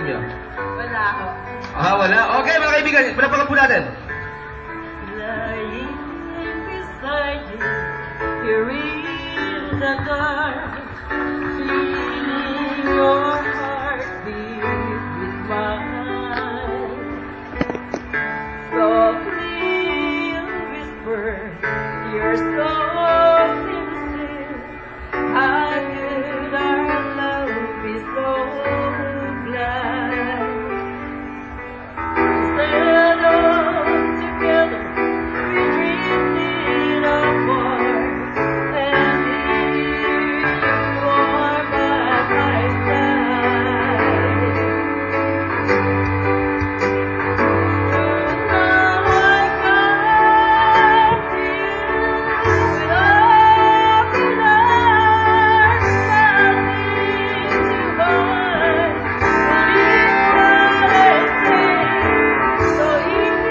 Wala ho. Wala. Okay, mga kaibigan, panapakan po natin. Lying beside you, here in the dark, feeling your heartbeat with mine. Softly whisper, you're so sincere. How could our love be so blind? Instead of together, we drifted apart, and here you are by my side. Now I got you with open arms, nothing to hide. Believe what I say. So here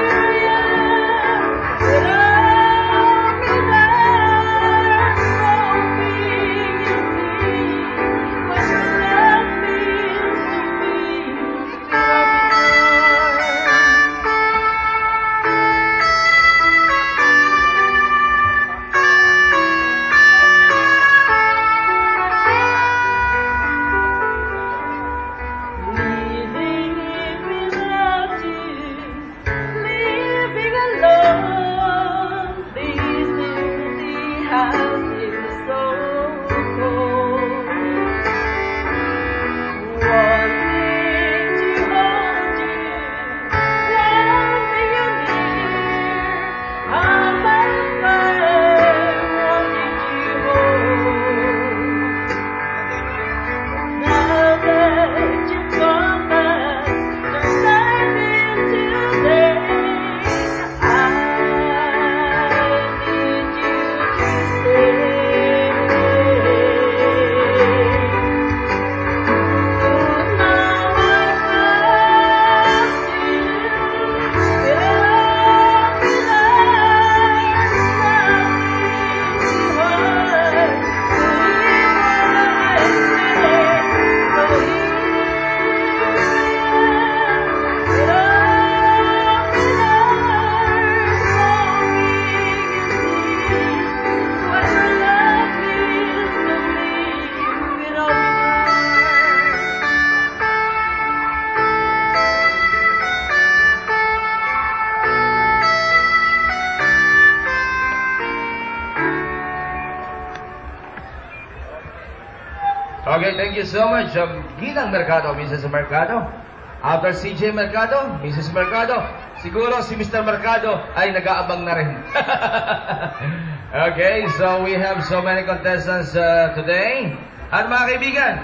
I am, with open arms, hoping you see what your love means to me. With living without you, living alone, this empty house is so cold. Wanting to hold you, wanting you near, all my life wanted you home. Now that you've gone back, turn night into day. I need you to stay. Now I found you, with open arms, nothing to hide. Believe what I say. So here Okay, thank you so much. Ginang Mercado, Mrs. Mercado. After CJ Mercado, Mrs. Mercado, siguro si Mr. Mercado ay nag-aabang na rin. Okay, so we have so many contestants today. At mga kaibigan,